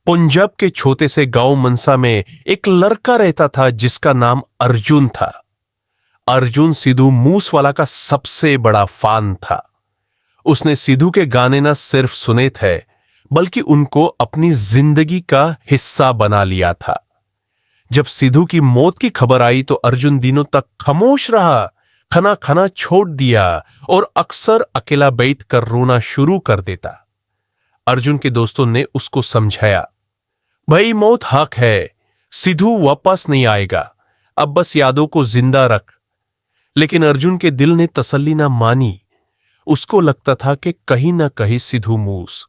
पंजाब के छोटे से गांव मनसा में एक लड़का रहता था जिसका नाम अर्जुन था। अर्जुन सिद्धू मूसवाला का सबसे बड़ा फैन था। उसने सिद्धू के गाने न सिर्फ सुने थे बल्कि उनको अपनी जिंदगी का हिस्सा बना लिया था। जब सिद्धू की मौत की खबर आई तो अर्जुन दिनों तक खामोश रहा, खाना खाना छोड़ दिया और अक्सर अकेला बैठ कर रोना शुरू कर देता। अर्जुन के दोस्तों ने उसको समझाया, भाई मौत हक है, सिद्धू वापस नहीं आएगा, अब बस यादों को जिंदा रख। लेकिन अर्जुन के दिल ने तसल्ली ना मानी। उसको लगता था कि कहीं ना कहीं सिद्धू मूस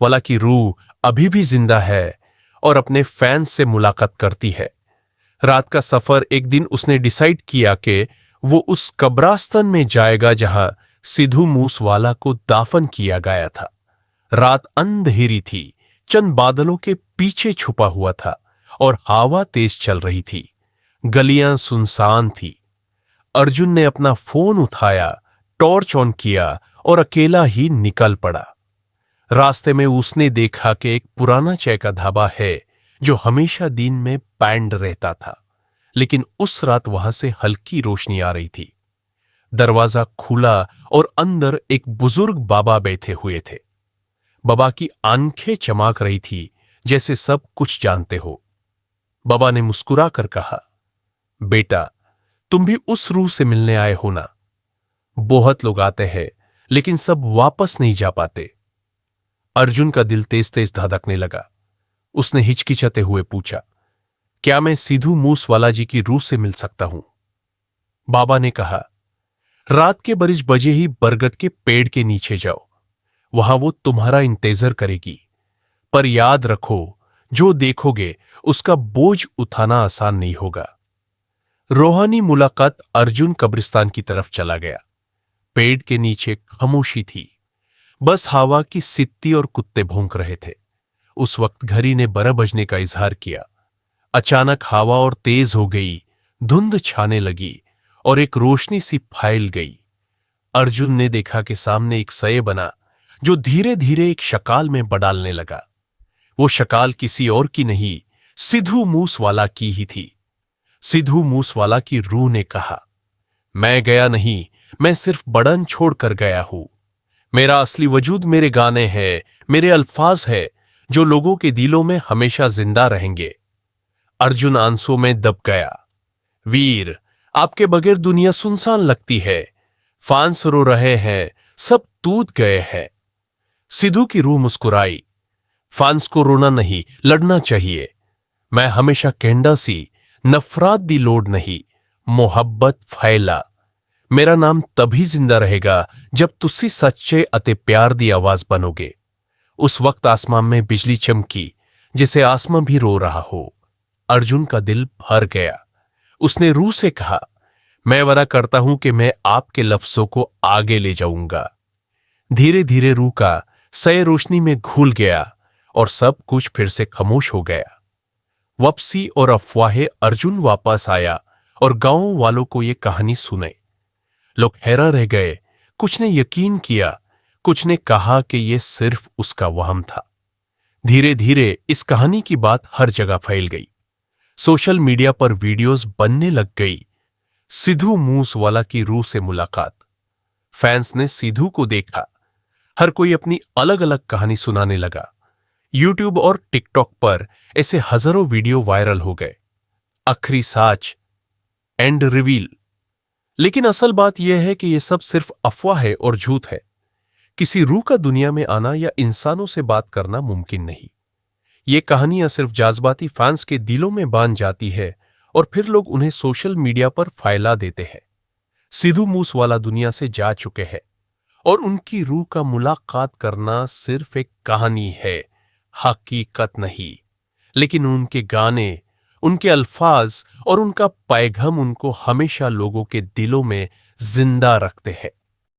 वाला की रूह अभी भी जिंदा है और अपने फैंस से मुलाकात करती है। रात का सफर एक दिन उसने डिसाइड किया कि वो उस कब्रिस्तान में जाएगा जहां सिद्धू मूसवाला को दाफन किया गया था। रात अंधेरी थी, चंद बादलों के पीछे छुपा हुआ था और हवा तेज चल रही थी। गलियां सुनसान थी। अर्जुन ने अपना फोन उठाया, टॉर्च ऑन किया और अकेला ही निकल पड़ा। रास्ते में उसने देखा कि एक पुराना चाय का ढाबा है जो हमेशा दिन में बैंड रहता था, लेकिन उस रात वहां से हल्की रोशनी आ रही थी। दरवाजा खुला और अंदर एक बुजुर्ग बाबा बैठे हुए थे। बाबा की आंखें चमक रही थी जैसे सब कुछ जानते हो। बाबा ने मुस्कुरा कर कहा, बेटा तुम भी उस रूह से मिलने आए हो ना? बहुत लोग आते हैं लेकिन सब वापस नहीं जा पाते। अर्जुन का दिल तेज तेज धड़कने लगा। उसने हिचकिचाते हुए पूछा, क्या मैं सिद्धू मूसवाला जी की रूह से मिल सकता हूं? बाबा ने कहा, रात के 12 बजे ही बरगद के पेड़ के नीचे जाओ, वहां वो तुम्हारा इंतजार करेगी। पर याद रखो, जो देखोगे उसका बोझ उठाना आसान नहीं होगा। रूहानी मुलाकात अर्जुन कब्रिस्तान की तरफ चला गया। पेड़ के नीचे खामोशी थी, बस हवा की सित्ती और कुत्ते भौंक रहे थे। उस वक्त घड़ी ने 12 बजने का इजहार किया। अचानक हवा और तेज हो गई, धुंध छाने लगी और एक रोशनी सी फैल गई। अर्जुन ने देखा कि सामने एक सय बना जो धीरे धीरे एक शकाल में बदलने लगा। वो शकाल किसी और की नहीं, सिद्धू मूसवाला की ही थी। सिद्धू मूसवाला की रूह ने कहा, मैं गया नहीं, मैं सिर्फ बड़न छोड़कर गया हूं। मेरा असली वजूद मेरे गाने हैं, मेरे अल्फाज है जो लोगों के दिलों में हमेशा जिंदा रहेंगे। अर्जुन आंसू में दब गया। वीर, आपके बगैर दुनिया सुनसान लगती है। फैंस रो रहे हैं, सब टूट गए हैं। सिद्धू की रूह मुस्कुराई, फैंस को रोना नहीं, लड़ना चाहिए। मैं हमेशा कहंदा सी, नफरत दी लोड़ नहीं, मोहब्बत फैला। मेरा नाम तभी जिंदा रहेगा जब तुसी सच्चे अते प्यार दी आवाज बनोगे। उस वक्त आसमान में बिजली चमकी जिसे आसमां भी रो रहा हो। अर्जुन का दिल भर गया। उसने रूह से कहा, मैं वादा करता हूं कि मैं आपके लफ्जों को आगे ले जाऊंगा। धीरे धीरे रूह का सय रोशनी में घुल गया और सब कुछ फिर से खामोश हो गया। वापसी और अफवाहें। अर्जुन वापस आया और गांव वालों को यह कहानी सुने। लोग हैरान रह गए, कुछ ने यकीन किया, कुछ ने कहा कि यह सिर्फ उसका वहम था। धीरे धीरे इस कहानी की बात हर जगह फैल गई। सोशल मीडिया पर वीडियोस बनने लग गई। सिद्धू मूसवाला की रूह से मुलाकात। फैंस ने सिद्धू को देखा। हर कोई अपनी अलग अलग कहानी सुनाने लगा। यूट्यूब और टिकटॉक पर ऐसे हजारों वीडियो वायरल हो गए। आखिरी साच, एंड रिवील। लेकिन असल बात यह है कि यह सब सिर्फ अफवाह है और झूठ है। किसी रूह का दुनिया में आना या इंसानों से बात करना मुमकिन नहीं। ये कहानियां सिर्फ जज्बाती फैंस के दिलों में बांध जाती है और फिर लोग उन्हें सोशल मीडिया पर फैला देते हैं। सिद्धू मूसवाला दुनिया से जा चुके हैं और उनकी रूह का मुलाकात करना सिर्फ एक कहानी है, हकीकत नहीं। लेकिन उनके गाने, उनके अल्फाज और उनका पैगाम उनको हमेशा लोगों के दिलों में जिंदा रखते हैं।